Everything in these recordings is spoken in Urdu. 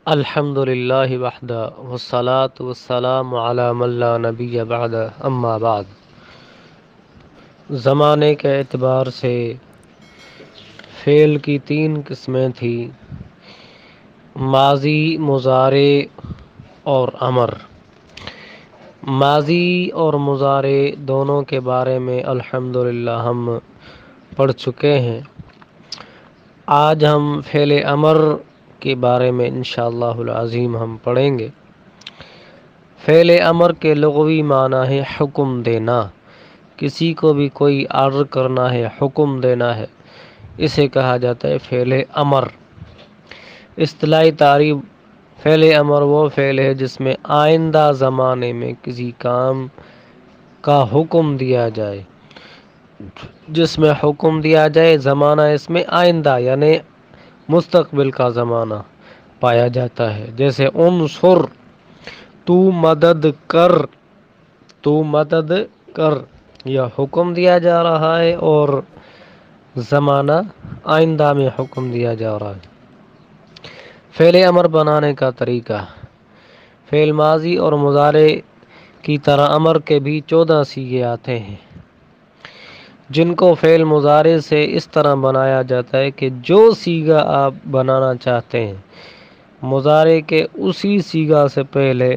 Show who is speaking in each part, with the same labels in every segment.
Speaker 1: الحمدللہ وحدہ والصلاة والسلام علی من لا نبی بعد اما بعد۔ زمانے کے اعتبار سے فعل کی 3 قسمیں تھیں: ماضی، مضارع اور امر۔ ماضی اور مضارع دونوں کے بارے میں الحمدللہ ہم پڑھ چکے ہیں۔ آج ہم فعل امر کے بارے میں انشاءاللہ العظیم ہم پڑھیں گے۔ فعل امر کے لغوی معنی ہے حکم دینا۔ کسی کو بھی کوئی آرڈر کرنا ہے، حکم دینا ہے، اسے کہا جاتا ہے فعل امر۔ اصطلاحی تعریف: فعل امر وہ فعل ہے جس میں آئندہ زمانے میں کسی کام کا حکم دیا جائے۔ جس میں حکم دیا جائے، زمانہ اس میں آئندہ یعنی مستقبل کا زمانہ پایا جاتا ہے۔ جیسے انصر، تو مدد کر، تو مدد کر، یہ حکم دیا جا رہا ہے اور زمانہ آئندہ میں حکم دیا جا رہا ہے۔ فعل امر بنانے کا طریقہ: فعل ماضی اور مضارع کی طرح امر کے بھی 14 صیغے آتے ہیں، جن کو فعل مضارع سے اس طرح بنایا جاتا ہے کہ جو صیغہ آپ بنانا چاہتے ہیں، مضارع کے اسی صیغہ سے پہلے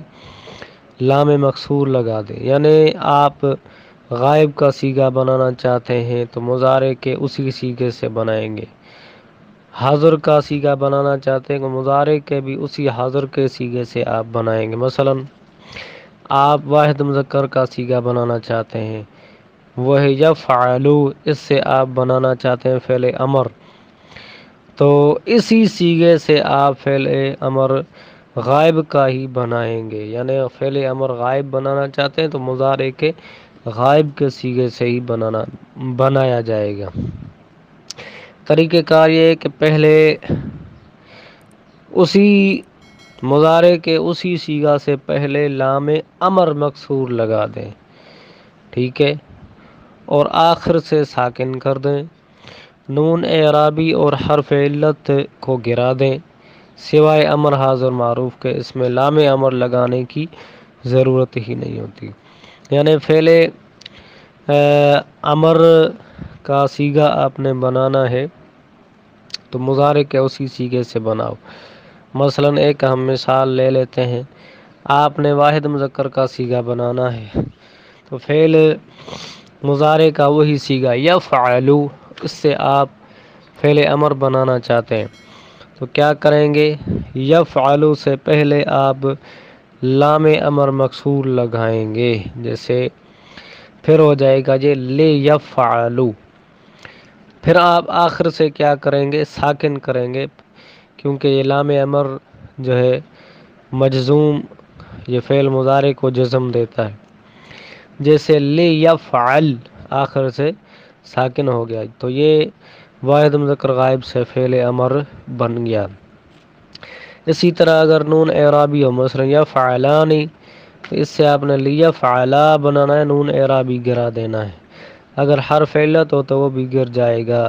Speaker 1: لام مکسور لگا دیں۔ یعنی آپ غائب کا صیغہ بنانا چاہتے ہیں تو مضارع کے اسی صیغے سے بنائیں گے۔ حاضر کا صیغہ بنانا چاہتے ہیں تو مضارع کے بھی اسی حاضر کے صیغے سے آپ بنائیں گے۔ مثلا آپ واحد مذکر کا صیغہ بنانا چاہتے ہیں، وہ ہے یفعل، اس سے آپ بنانا چاہتے ہیں فعل امر، تو اسی صیغے سے آپ فعل امر غائب کا ہی بنائیں گے۔ یعنی فعل امر غائب بنانا چاہتے ہیں تو مضارع کے غائب کے صیغے سے ہی بنایا جائے گا۔ طریقہ کار یہ ہے کہ پہلے اسی مضارع کے اسی صیغہ سے پہلے لام امر مکسور لگا دیں، ٹھیک ہے، اور آخر سے ساکن کر دیں۔ نون اعرابی اور حرف علت کو گرا دیں، سوائے امر حاضر معروف کے، اس میں لام امر لگانے کی ضرورت ہی نہیں ہوتی۔ یعنی فعل امر کا صیغہ آپ نے بنانا ہے تو مضارع کے اسی صیغے سے بناؤ۔ مثلا ایک ہم مثال لے لیتے ہیں، آپ نے واحد مذکر کا صیغہ بنانا ہے تو فعل مضارع کا وہی صیغہ یفعل، اس سے آپ فعل امر بنانا چاہتے ہیں تو کیا کریں گے؟ یفعل سے پہلے آپ لام امر مکسور لگائیں گے، جیسے پھر ہو جائے گا جی لیفعلوا۔ پھر آپ آخر سے کیا کریں گے؟ ساکن کریں گے، کیونکہ یہ لام امر جو ہے مجزوم، یہ فعل مضارع کو جزم دیتا ہے۔ جیسے لیفعل آخر سے ساکن ہو گیا تو یہ واحد مذکر غائب سے فعل امر بن گیا۔ اسی طرح اگر نون اعرابی ہو، مثلا یفعلان، تو اس سے آپ نے لیفعلا بنانا ہے، نون اعرابی گرا دینا ہے۔ اگر حرف علت ہو تو وہ بھی گر جائے گا،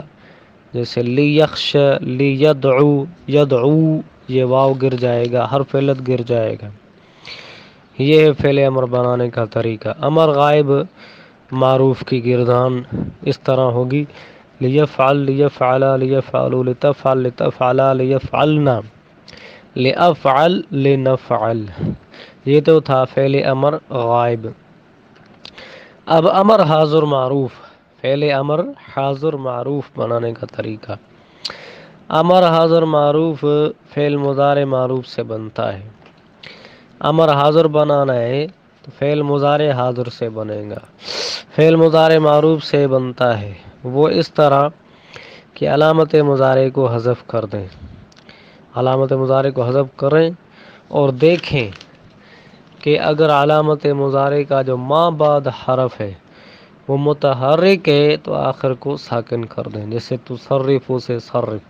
Speaker 1: جیسے لیخش، لیدعو، یدعو، یہ واو گر جائے گا، حرف علت گر جائے گا۔ یہ ہے فعل امر بنانے کا طریقہ۔ امر غائب معروف کی گردان اس طرح ہوگی: لیفعل، لیفعلا، لیفعلوا، لتفعل، لتفعلا، لیفعلنا، لأفعل، لنفعل۔ یہ تو تھا فعل امر غائب۔ اب امر حاضر معروف، فعل امر حاضر معروف بنانے کا طریقہ: امر حاضر معروف فعل مضارع معروف سے بنتا ہے۔ امر حاضر بنانا ہے تو فعل مضارع حاضر سے بنے گا۔ فعل مضارع معروف سے بنتا ہے وہ اس طرح کہ علامت مضارع کو حذف کر دیں، علامت مضارع کو حذف کریں اور دیکھیں کہ اگر علامت مضارع کا جو ما بعد حرف ہے وہ متحرک ہے تو آخر کو ساکن کر دیں، جیسے تصرفو سے صرف۔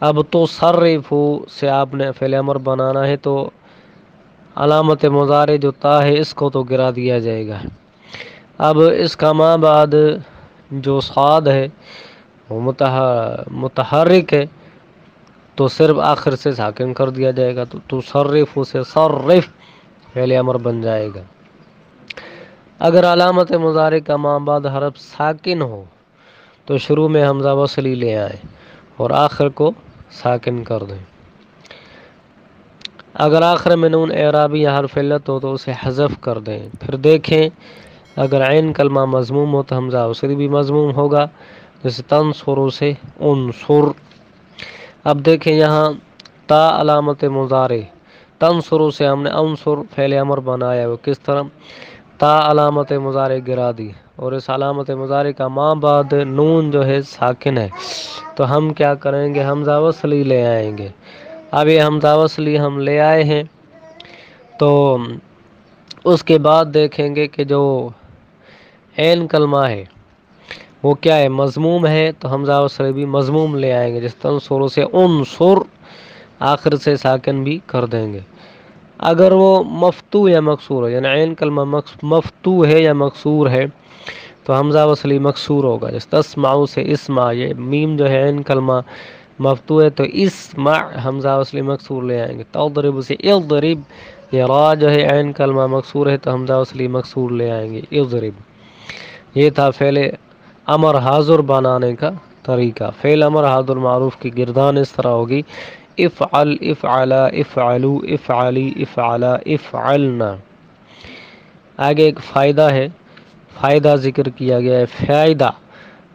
Speaker 1: اب تصرفو سے آپ نے فعل امر بنانا ہے تو علامت مضارع جو تا ہے اس کو تو گرا دیا جائے گا۔ اب اس کا ما بعد جو صاد ہے وہ متحرک ہے تو صرف آخر سے ساکن کر دیا جائے گا، تو تصرف سے صرف فعل امر بن جائے گا۔ اگر علامت مضارع کا ما بعد حرف ساکن ہو تو شروع میں حمزہ وصلی لے آئیں اور آخر کو ساکن کر دیں۔ اگر آخر میں نون اعرابی یا حرف علت ہو تو اسے حذف کر دیں۔ پھر دیکھیں اگر عین کلمہ مضموم ہو تو حمزہ وصلی بھی مضموم ہوگا، جیسے تنصر سے انصر۔ اب دیکھیں یہاں تا علامت مضارع، تنصر سے ہم نے انصر فعل امر بنایا ہے، کس طرح؟ تا علامت مضارع گرا دی، اور اس علامت مضارع کا ما بعد نون جو ہے ساکن ہے، تو ہم کیا کریں گے؟ حمزہ وصلی لے آئیں گے۔ اب یہ حمزہ وصلی ہم لے آئے ہیں تو اس کے بعد دیکھیں گے کہ جو عین کلمہ ہے وہ کیا ہے؟ مضموم ہے، تو حمزہ وصلی بھی مضموم لے آئیں گے، جس تنصر سے انصر آخر سے ساکن بھی کر دیں گے۔ اگر وہ مفتوح یا مکسور ہے، یعنی عین کلمہ مفتوح ہے یا مکسور ہے، تو حمزہ وصلی مکسور ہوگا، جس تسمعوا سے اسمع، یہ میم جو ہے عین کلمہ مفتوح ہے تو اسمع حمزہ وصلی مکسور لے آئیں گے۔ تضرب سے اضرب، یہ را جو ہے عین کلمہ مکسور ہے تو حمزہ وصلی مکسور لے آئیں گے، اضرب۔ یہ تھا فعل امر حاضر بنانے کا طریقہ۔ فعل امر حاضر معروف کی گردان اس طرح ہوگی: افعل، افعلا، افعلوا، افعلی، افعلا، افعلنا۔ آگے ایک فائدہ ہے، فائدہ ذکر کیا گیا ہے۔ فائدہ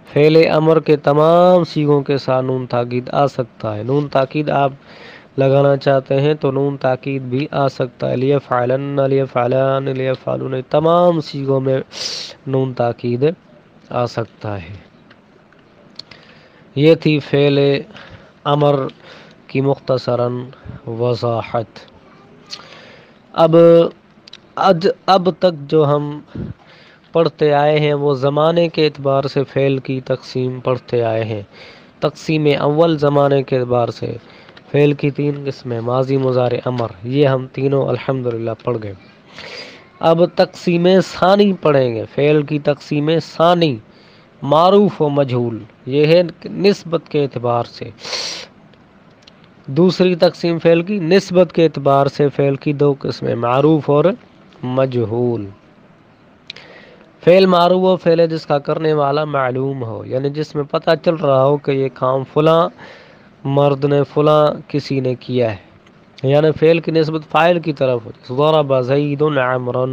Speaker 1: فعل امر کے تمام صیغوں کے ساتھ نون تاکید آ سکتا ہے۔ نون تاکید آپ لگانا چاہتے ہیں تو نون تاکید بھی آ سکتا ہے، لیفعلن، لیفعلان، لیفعلون، تمام صیغوں میں نون تاکید آ سکتا ہے۔ یہ تھی فعل امر کی مختصراً وضاحت۔ اب تک جو ہم پڑھتے آئے ہیں وہ زمانے کے اعتبار سے فعل کی تقسیم پڑھتے آئے ہیں۔ تقسیم اول زمانے کے اعتبار سے فعل کی 3 قسمیں: ماضی، مضارع، امر، یہ ہم تینوں الحمدللہ پڑھ گئے۔ اب تقسیم ثانی پڑھیں گے۔ فعل کی تقسیم ثانی، معروف و مجہول، یہ ہے نسبت کے اعتبار سے۔ دوسری تقسیم فعل کی نسبت کے اعتبار سے فعل کی 2 قسمیں: معروف اور مجہول۔ فعل معروف وہ فعل ہے جس کا کرنے والا معلوم ہو، یعنی جس میں پتہ چل رہا ہو کہ یہ کام فلاں مرد نے، فلاں کسی نے کیا ہے، یعنی فعل کی نسبت فاعل کی طرف ہو۔ ضرب زید عمرا،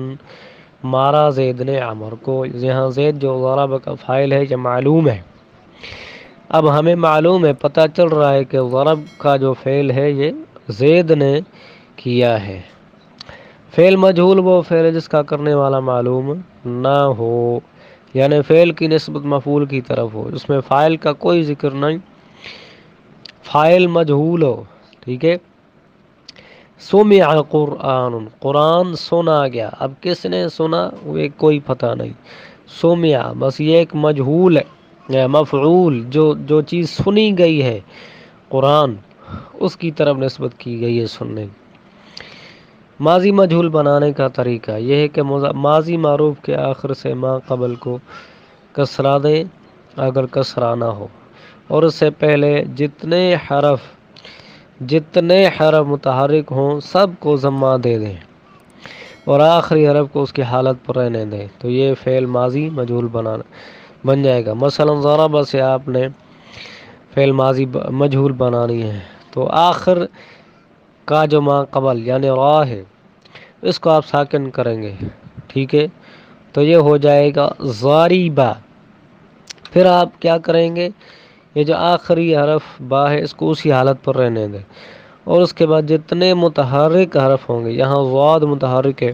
Speaker 1: مارا زید نے عمر کو، یہاں زید جو ضرب کا فاعل ہے یہ معلوم ہے۔ اب ہمیں معلوم ہے، پتہ چل رہا ہے کہ ضرب کا جو فعل ہے یہ زید نے کیا ہے۔ فعل مجہول وہ فعل ہے جس کا کرنے والا معلوم نہ ہو، یعنی فعل کی نسبت مفعول کی طرف ہو، اس میں فاعل کا کوئی ذکر نہیں، فاعل مجہول ہو، ٹھیک ہے۔ سمع قرآن، قرآن سنا گیا، اب کس نے سنا وہ کوئی پتہ نہیں، سمع بس یہ ایک مجہول ہے، مفعول جو چیز سنی گئی ہے قرآن، اس کی طرف نسبت کی گئی ہے سننے۔ ماضی مجہول بنانے کا طریقہ یہ ہے کہ ماضی معروف کے آخر سے ما قبل کو کسرہ دیں اگر کسرہ نہ ہو، اور اس سے پہلے جتنے حرف متحرک ہوں سب کو ضمہ دے دیں اور آخری حرف کو اس کی حالت پر رہنے دیں، تو یہ فعل ماضی مجہول بن جائے گا۔ مثلا ضرب سے آپ نے فعل ماضی مجہول بنانی ہے تو آخر کا جو ما قبل یعنی را ہے اس کو آپ ساکن کریں گے، ٹھیک ہے، تو یہ ہو جائے گا ضاربہ۔ پھر آپ کیا کریں گے؟ یہ جو آخری حرف با ہے اس کو اسی حالت پر رہنے دیں، اور اس کے بعد جتنے متحرک حرف ہوں گے، یہاں ضاد متحرک ہے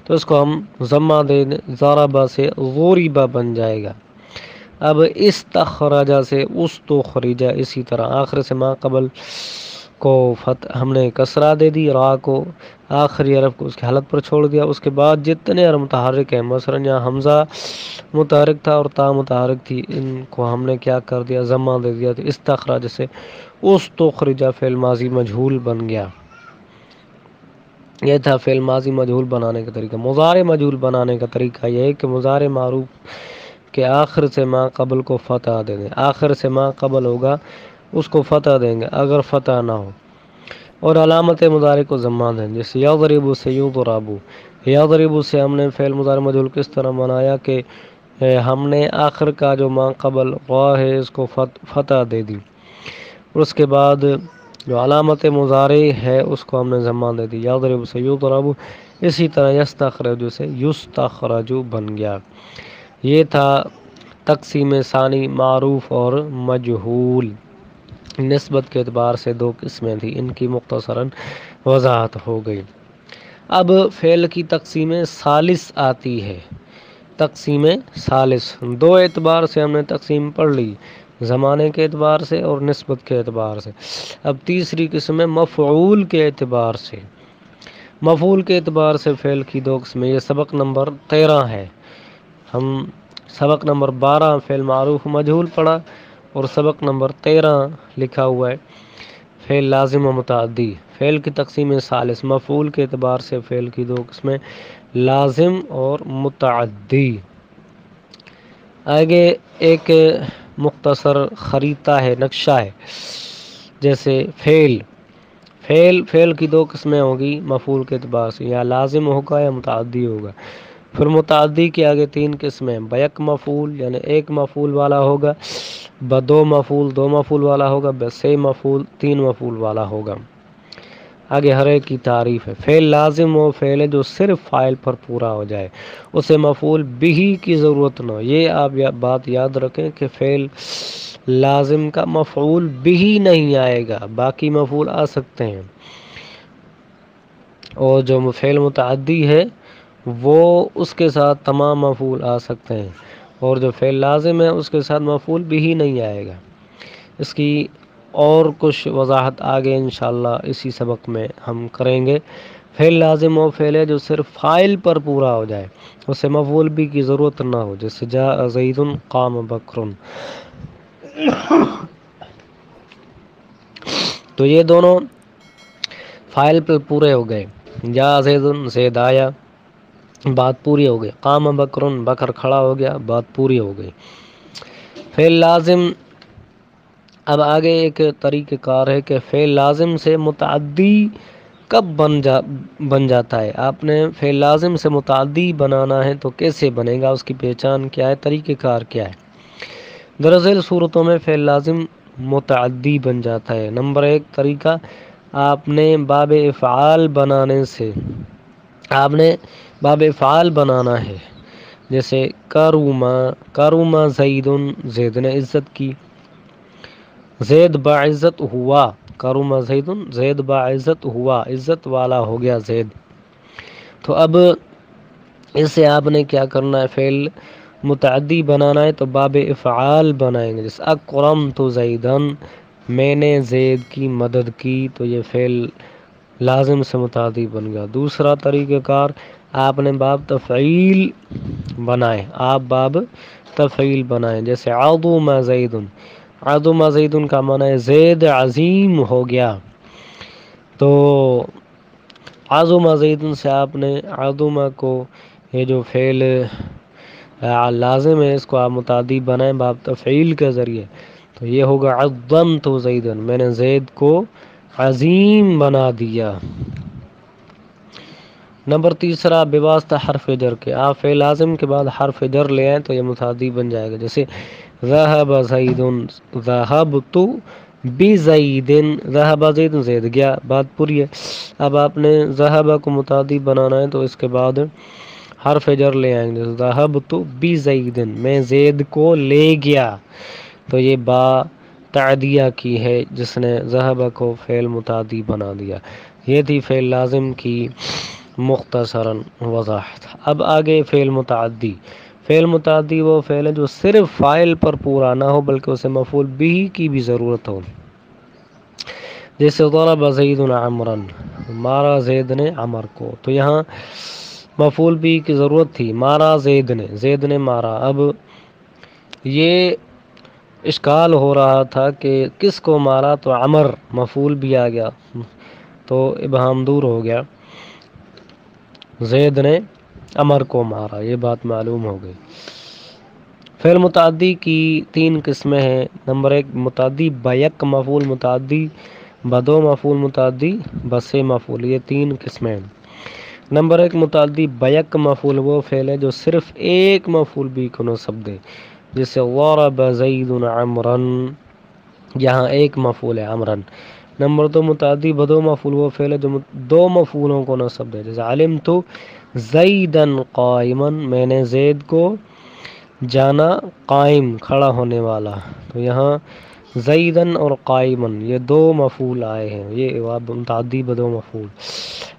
Speaker 1: تو اس کو ہم ضمہ دے دیں، ضربہ سے غوربہ بن جائے گا۔ اب استخرجہ سے استخرجہ، اسی طرح آخر سے ما قبل کو ہم نے کسرہ دے دی، را کو آخری حرف کو اس کی حالت پر چھوڑ دیا، اس کے بعد جتنے حرف متحرک ہیں، مثلا یہاں حمزہ متحرک تھا اور تا متحرک تھی، ان کو ہم نے کیا کر دیا؟ ضمہ دے دیا، تو استخرج سے استخرجہ فعل ماضی مجہول بن گیا۔ یہ تھا فعل ماضی مجہول بنانے کا طریقہ۔ مضارع مجہول بنانے کا طریقہ یہ ہے کہ مضارع معروف کے آخر سے ما قبل کو فتح دے دیں۔ آخر سے ما قبل ہوگا اس کو فتح دیں گے اگر فتح نہ ہو، اور علامت مضارع کو ضمہ دیں، جیسے یضرب سے یضرب، یضرب سے ہم نے فعل مضارع مجہول کس طرح بنایا کہ ہم نے آخر کا جو ما قبل غا ہے اس کو فتح دے دی، اور اس کے بعد جو علامت مضارع ہے اس کو ہم نے ضمہ دے دی، یضرب سے یضرب، اسی طرح یستخرج سے یستخرج بن گیا۔ یہ تھا تقسیم ثانی معروف اور مجہول۔ نسبت کے اعتبار سے دو قسمیں تھیں، ان کی مختصراً وضاحت ہو گئی۔ اب فعل کی تقسیم ثالث آتی ہے۔ تقسیم ثالث دو اعتبار سے ہم نے تقسیم پڑھ لی، زمانے کے اعتبار سے اور نسبت کے اعتبار سے۔ اب تیسری قسم ہے مفعول کے اعتبار سے۔ مفعول کے اعتبار سے فعل کی دو قسمیں، یہ سبق نمبر 13 ہے۔ ہم سبق نمبر 12 فعل معروف مجہول پڑھا، اور سبق نمبر 13 لکھا ہوا ہے فعل لازم و متعدی۔ فعل کی تقسیم ثالث، مفعول کے اعتبار سے فعل کی دو قسمیں لازم اور متعدی۔ آگے ایک مختصر خریطہ ہے، نقشہ ہے، جیسے فعل کی دو قسمیں ہوگی مفعول کے اعتبار سے، یا لازم ہوگا یا متعدی ہوگا۔ پھر متعدی کے آگے تین قسمیں، بیک مفعول یعنی ایک مفعول والا ہوگا، دو مفعول والا ہوگا، سے مفعول تین مفعول والا ہوگا۔ آگے ہر ایک کی تعریف ہے۔ فعل لازم وہ فعل ہے جو صرف فاعل پر پورا ہو جائے، اسے مفعول بھی کی ضرورت نہ ہو۔ یہ آپ بات یاد رکھیں کہ فعل لازم کا مفعول بھی نہیں آئے گا، باقی مفعول آ سکتے ہیں، اور جو فعل متعدی ہے وہ اس کے ساتھ تمام مفعول آ سکتے ہیں، اور جو فعل لازم ہے اس کے ساتھ مفعول بھی نہیں آئے گا۔ اس کی اور کچھ وضاحت آگے انشاءاللہ اسی سبق میں ہم کریں گے۔ فعل لازم وہ فعل ہے جو صرف فاعل پر پورا ہو جائے، اسے مفعول بھی کی ضرورت نہ ہو، جیسے جاء زید قام بکر۔ تو یہ دونوں فاعل پر پورے ہو گئے، جاء زید، زید آیا، بات پوری ہو گئی، قام بکر، بکر کھڑا ہو گیا، بات پوری ہو گئی۔ فعل لازم، اب آگے ایک طریقہ کار ہے کہ فعل لازم سے متعدی کب بن جاتا ہے۔ آپ نے فعل لازم سے متعدی بنانا ہے تو کیسے بنے گا، اس کی پہچان کیا ہے، طریقہ کار کیا ہے۔ دراصل صورتوں میں فعل لازم متعدی بن جاتا ہے۔ نمبر 1 طریقہ، آپ نے باب افعال بنانا ہے، جیسے کروما زید، زید نے عزت کی، زید باعزت ہوا، کروما زید، زید باعزت ہوا، عزت والا ہو گیا زید۔ تو اب اس سے آپ نے کیا کرنا ہے، فعل متعدی بنانا ہے تو باب افعال بنائیں گے، جیسے اکرمت زیدن، میں نے زید کی مدد کی، تو یہ فعل لازم سے متعدی بن گیا۔ دوسرا طریقہ کار، آپ نے باب تفعیل بنائیں، جیسے عظم زید، عظم زید کا معنی ہے زید عظیم ہو گیا، تو عظم زید سے آپ نے عظم کو، یہ جو فعل لازم ہے اس کو آپ متعدی بنائیں باب تفعیل کے ذریعے، تو یہ ہوگا عظمت زیدن، میں نے زید کو عظیم بنا دیا۔ نمبر 3 بواسطہ حرف جر کے، آپ فعل لازم کے بعد حرف جر لے آئیں تو یہ متعدی بن جائے گا، جیسے ذهب زید، ذهبت بزید، ذهب زید، زید گیا، بات پوری ہے۔ اب آپ نے ذهب کو متعدی بنانا ہے تو اس کے بعد حرف جر لے آئیں گے، ذهبت بزید، میں زید کو لے گیا، تو یہ با تعدیہ کی ہے جس نے ذهب کو فعل متعدی بنا دیا۔ یہ تھی فعل لازم کی مختصراً وضاحت۔ اب آگے فعل متعدی۔ فعل متعدی وہ فعل ہے جو صرف فاعل پر پورا نہ ہو بلکہ اسے مفعول بھی کی بھی ضرورت ہو، جیسے ضرب زید عمرا، مارا زید نے عمر کو، تو یہاں مفعول بھی کی ضرورت تھی، مارا زید نے مارا۔ اب یہ اشکال ہو رہا تھا کہ کس کو مارا، تو عمر مفعول بھی آ گیا تو ابہام دور ہو گیا، زید نے عمر کو مارا، یہ بات معلوم ہو گئی۔ فعل متعدی کی تین قسمیں ہیں۔ نمبر ایک متعدی بیک مفعول متعدی، بدو مفعول متعدی، بسے مفعول، یہ تین قسمیں ہیں۔ نمبر ایک متعدی بیک مفعول وہ فعل ہے جو صرف ایک مفعول بھی کو نصب دے، جیسے ضرب زید عمرا، یہاں ایک مفعول ہے عمرا۔ نمبر دو متعدی بدو مفعول وہ فعل ہے جو دو مفعولوں کو نصب دے، جیسے علمت زیدا قائما، میں نے زید کو جانا قائم کھڑا ہونے والا، تو یہاں زیدن اور قائمن یہ دو مفعول آئے ہیں، یہ متعدی بدو مفعول۔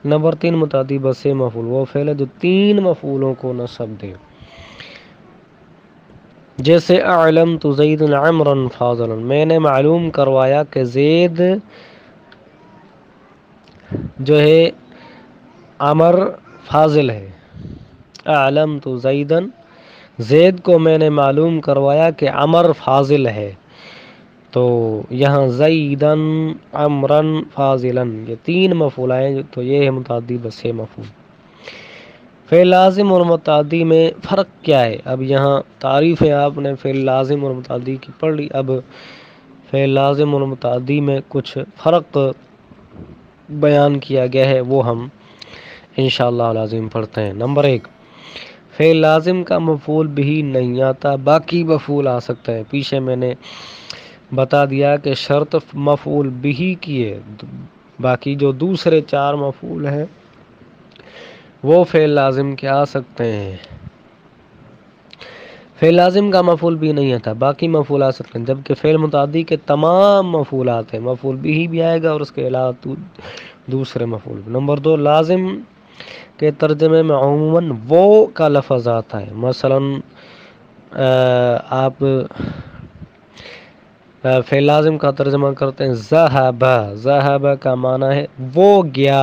Speaker 1: نمبر تین متعدی بسے مفعول وہ فعل ہے جو تین مفعولوں کو نصب دے، جیسے اعلمت زید عمرا فاضلا، میں نے معلوم کروایا کہ زید جو ہے عمر فاضل ہے۔ اعلمت زیدن، زید کو میں نے معلوم کروایا کہ عمر فاضل ہے، تو یہاں زیدن عمرا فاضلا یہ تین مفعول آئے، تو یہ ہے متعدی بسے مفعول۔ فعل لازم اور متعدی میں فرق کیا ہے؟ اب یہاں تعریف ہے، آپ نے فعل لازم اور متعدی کی پڑھ لی، اب فعل لازم اور متعدی میں کچھ فرق بیان کیا گیا ہے، وہ ہم انشاءاللہ العظیم پڑھتے ہیں۔ نمبر ایک، فعل لازم کا مفعول بھی نہیں آتا، باقی مفعول آ سکتا ہے۔ پیچھے میں نے بتا دیا کہ شرط مفعول بھی کی ہے، باقی جو دوسرے چار مفعول ہیں وہ فعل لازم کے آ سکتے ہیں۔ فعل لازم کا مفعول بھی نہیں آتا، باقی مفعول آ سکتے ہیں، جبکہ فعل متعدی کے تمام مفعول آتے ہیں، مفعول بھی آئے گا اور اس کے علاوہ دوسرے مفعول۔ نمبر دو، لازم کے ترجمے میں عموماً وہ کا لفظ آتا ہے، مثلا آپ فعل لازم کا ترجمہ کرتے ہیں ذہب، ذہب کا معنی ہے وہ گیا،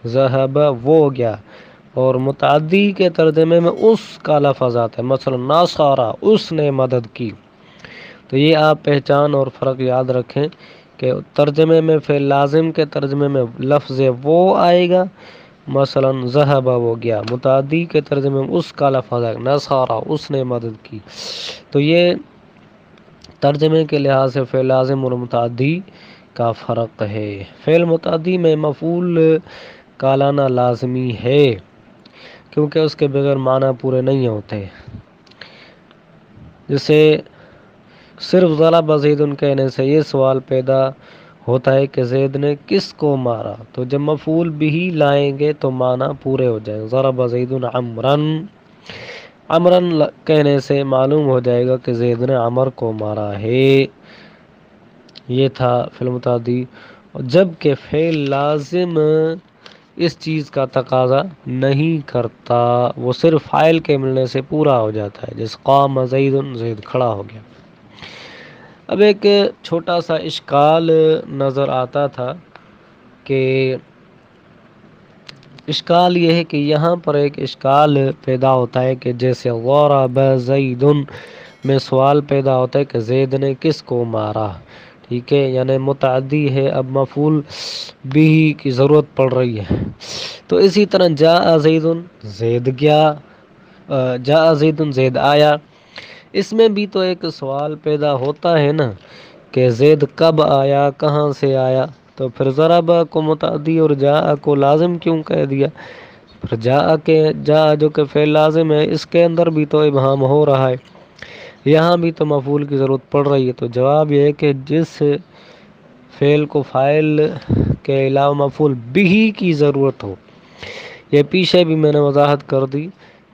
Speaker 1: ذہب وہ گیا، اور متعدی کے ترجمے میں اس کا لفظ آتا ہے، مثلا ناصارا اس نے مدد کی۔ تو یہ آپ پہچان اور فرق یاد رکھیں کہ ترجمے میں فعل لازم کے ترجمے میں لفظ وہ آئے گا، مثلا ذہب وہ گیا، متعدی کے ترجمے میں اس کا لفظ آئے گا، ناصارا اس نے مدد کی۔ تو یہ ترجمے کے لحاظ سے فعل لازم اور متعدی کا فرق ہے۔ فعل متعدی میں مفعول کا لانا لازمی ہے، کیونکہ اس کے بغیر معنی پورے نہیں ہوتے۔ جیسے صرف ضرب زید کہنے سے یہ سوال پیدا ہوتا ہے کہ زید نے کس کو مارا، تو جب مفعول بھی لائیں گے تو معنی پورے ہو جائیں گے۔ ضرب زید عمرا، عمرا کہنے سے معلوم ہو جائے گا کہ زید نے عمر کو مارا ہے۔ یہ تھا فعل متعدی، جبکہ فعل لازم اس چیز کا تقاضا نہیں کرتا، وہ صرف فاعل کے ملنے سے پورا ہو جاتا ہے، جیسے قام زید، زید کھڑا ہو گیا۔ اب ایک چھوٹا سا اشکال نظر آتا تھا کہ اشکال یہ ہے کہ یہاں پر ایک اشکال پیدا ہوتا ہے کہ جیسے ضرب زید میں سوال پیدا ہوتا ہے کہ زید نے کس کو مارا، ٹھیک ہے، یعنی متعدی ہے، اب مفعول بھی کی ضرورت پڑ رہی ہے۔ تو اسی طرح جاء زید، زید گیا، جاء زید، زید آیا، اس میں بھی تو ایک سوال پیدا ہوتا ہے نا کہ زید کب آیا، کہاں سے آیا، تو پھر ضرب کو متعدی اور جاء کو لازم کیوں کہہ دیا؟ پھر جاء جو کہ فعل لازم ہے، اس کے اندر بھی تو ابہام ہو رہا ہے، یہاں بھی تو مفعول کی ضرورت پڑ رہی ہے۔ تو جواب یہ ہے کہ جس فعل کو فاعل کے علاوہ مفعول بھی کی ضرورت ہو، یہ پیچھے بھی میں نے وضاحت کر دی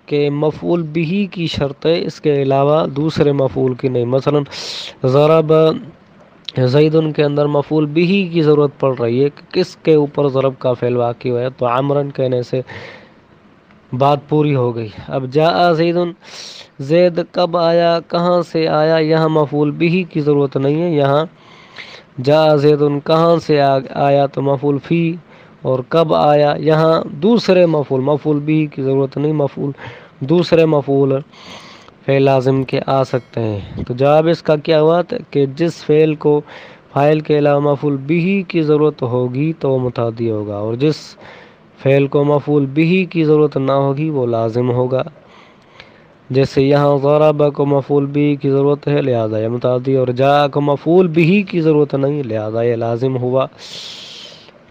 Speaker 1: کہ مفعول بھی کی شرط ہے، اس کے علاوہ دوسرے مفعول کی نہیں۔ مثلا ضرب زید کے اندر مفعول بھی کی ضرورت پڑ رہی ہے کہ کس کے اوپر ضرب کا فعل واقع ہوا ہے، تو عمرن کہنے سے بات پوری ہو گئی۔ اب جاء زید، زید کب آیا، کہاں سے آیا، یہاں مفعول بھی کی ضرورت نہیں ہے، یہاں جاء زید کہاں سے آیا تو مفعول فی، اور کب آیا یہاں دوسرے مفعول بھی کی ضرورت نہیں، مفعول دوسرے مفعول فعل لازم کے آ سکتے ہیں۔ تو جواب اس کا کیا ہوا کہ جس فعل کو فاعل کے علاوہ مفعول بھی کی ضرورت ہوگی تو وہ متعدی ہوگا، اور جس فعل کو مفعول بھی کی ضرورت نہ ہوگی وہ لازم ہوگا۔ جیسے یہاں ضرب کو مفعول بھی کی ضرورت ہے لہذا یہ متعدی، اور جاء کو مفعول بھی کی ضرورت نہیں لہذا یہ لازم ہوا۔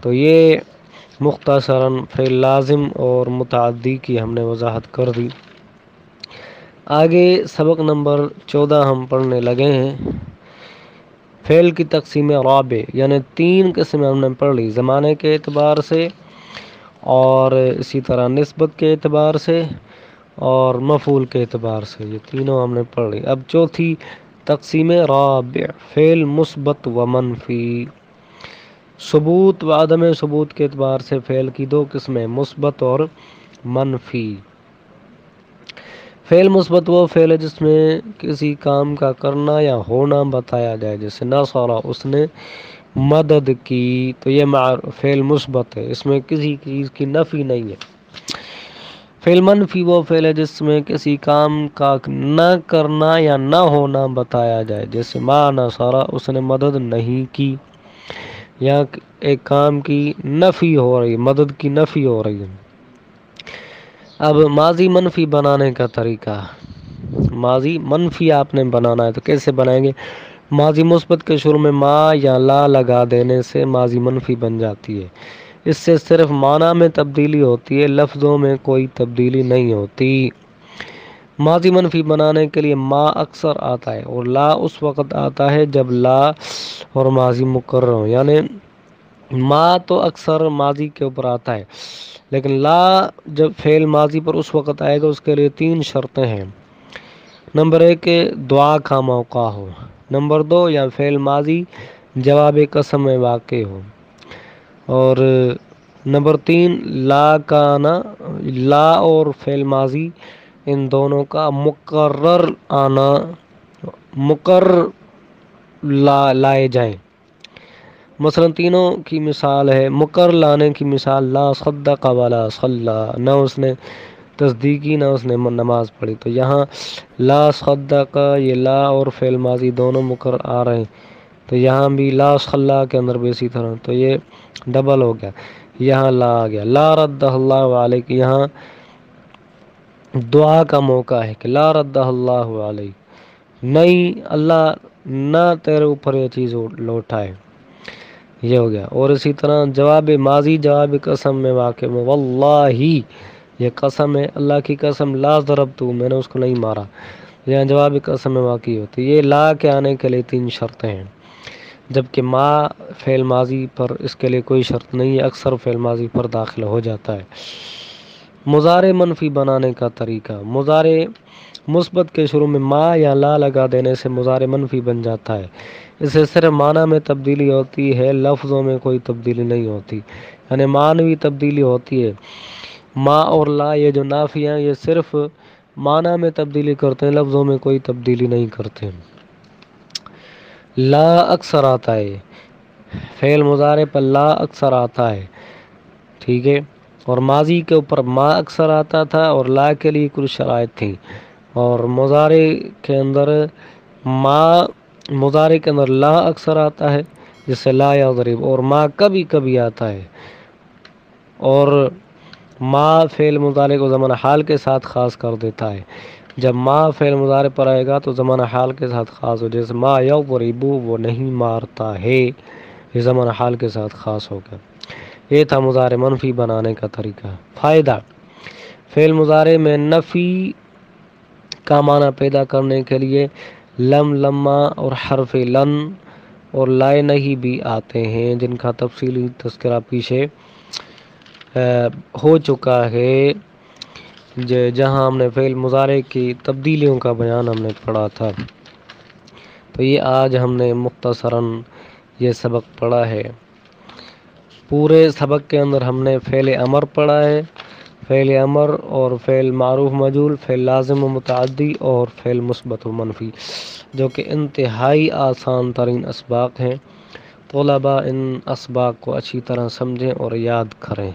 Speaker 1: تو یہ مختصراً فعل لازم اور متعدی کی ہم نے وضاحت کر دی۔ آگے سبق نمبر 14 ہم پڑھنے لگے ہیں۔ فعل کی تقسیم رابع، یعنی 3 قسمیں ہم نے پڑھ لی، زمانے کے اعتبار سے اور اسی طرح نسبت کے اعتبار سے اور مفعول کے اعتبار سے، یہ تینوں ہم نے پڑھ لی۔ اب چوتھی تقسیم رابع، فعل مثبت و منفی۔ ثبوت و عدم ثبوت کے اعتبار سے فعل کی 2 قسمیں، مثبت اور منفی۔ فعل مثبت وہ فعل ہے جس میں کسی کام کا کرنا یا ہونا بتایا جائے، جیسے نصر، اس نے مدد کی، تو یہ فعل مثبت ہے، اس میں کسی چیز کی نفی نہیں ہے۔ فعل منفی وہ فعل ہے جس میں کسی کام کا نہ کرنا یا نہ ہونا بتایا جائے، جیسے ما نصر، اس نے مدد نہیں کی، یا ایک کام کی نفی ہو رہی، مدد کی نفی ہو رہی ہے۔ اب ماضی منفی بنانے کا طریقہ، ماضی منفی آپ نے بنانا ہے تو کیسے بنائیں گے؟ ماضی مثبت کے شروع میں ما یا لا لگا دینے سے ماضی منفی بن جاتی ہے۔ اس سے صرف معنی میں تبدیلی ہوتی ہے، لفظوں میں کوئی تبدیلی نہیں ہوتی۔ ماضی منفی بنانے کے لیے ما اکثر آتا ہے اور لا اس وقت آتا ہے جب لا اور ماضی مقرر ہو، یعنی ما تو اکثر ماضی کے اوپر آتا ہے، لیکن لا جب فعل ماضی پر اس وقت آئے گا، اس کے لیے 3 شرطیں ہیں۔ نمبر 1 دعا کا موقع ہو، نمبر 2 یا فعل ماضی جواب قسم میں واقع ہو، اور نمبر 3 لا کا آنا، لا اور فعل ماضی ان دونوں کا مقرر آنا، مقرر لائے جائیں۔ مثلا تینوں کی مثال ہے، مقرر لانے کی مثال لا صدق ولا صلی، نہ اس نے تصدیق کی نہ اس نے نماز پڑھی، تو یہاں لا صدق، یہ لا اور فعل ماضی دونوں مقرر آ رہے ہیں، تو یہاں بھی لا صلی کے اندر بھی اسی طرح، تو یہ ڈبل ہو گیا، یہاں لا آ گیا۔ لا رد اللہ علیک، یہاں دعا کا موقع ہے کہ لا رد اللہ علیک، نہیں اللہ نہ تیرے اوپر یہ چیز لوٹائے، یہ ہو گیا۔ اور اسی طرح جواب ماضی جواب قسم میں واقع میں، واللہ، یہ قسم ہے، اللہ کی قسم، لا ضربتو، میں نے اس کو نہیں مارا، یہاں جواب قسم میں واقع ہوتی۔ یہ لا کے آنے کے لیے 3 شرطیں ہیں، جبکہ ما فعل ماضی پر اس کے لیے کوئی شرط نہیں ہے، اکثر فعل ماضی پر داخل ہو جاتا ہے۔ مضارع منفی بنانے کا طریقہ، مضارع مثبت کے شروع میں ما یا لا لگا دینے سے مضارع منفی بن جاتا ہے، اسے صرف معنی میں تبدیلی ہوتی ہے، لفظوں میں کوئی تبدیلی نہیں ہوتی، یعنی معنوی تبدیلی ہوتی ہے۔ ما اور لا یہ جو نافی ہیں، یہ صرف معنی میں تبدیلی کرتے ہیں، لفظوں میں کوئی تبدیلی نہیں کرتے۔ لا اکثر آتا ہے، فعل مضارع پر لا اکثر آتا ہے، ٹھیک ہے، اور ماضی کے اوپر ما اکثر آتا تھا اور لا کے لیے کچھ شرائط تھیں، اور مضارع کے اندر مضارع کے اندر لا اکثر آتا ہے، جس سے لا یضرب، اور ما کبھی کبھی آتا ہے، اور ما فعل مضارع کو زمانہ حال کے ساتھ خاص کر دیتا ہے۔ جب ما فعل مضارع پر آئے گا تو زمانہ حال کے ساتھ خاص ہو، جیسے ما یضرب، وہ نہیں مارتا ہے، یہ زمانہ حال کے ساتھ خاص ہو گیا۔ یہ تھا مضارع منفی بنانے کا طریقہ۔ فائدہ، فعل مضارع میں نفی کا معنی پیدا کرنے کے لیے لم، لما اور حرف لن اور لائے نہیں بھی آتے ہیں، جن کا تفصیلی تذکرہ پیچھے ہو چکا ہے، جہاں ہم نے فعل مضارع کی تبدیلیوں کا بیان ہم نے پڑھا تھا۔ تو یہ آج ہم نے مختصراً یہ سبق پڑھا ہے۔ پورے سبق کے اندر ہم نے فعل امر پڑھا ہے، فعل امر اور فعل معروف مجہول، فعل لازم و متعدی اور فعل مثبت و منفی، جو کہ انتہائی آسان ترین اسباق ہیں۔ طلباء ان اسباق کو اچھی طرح سمجھیں اور یاد کریں۔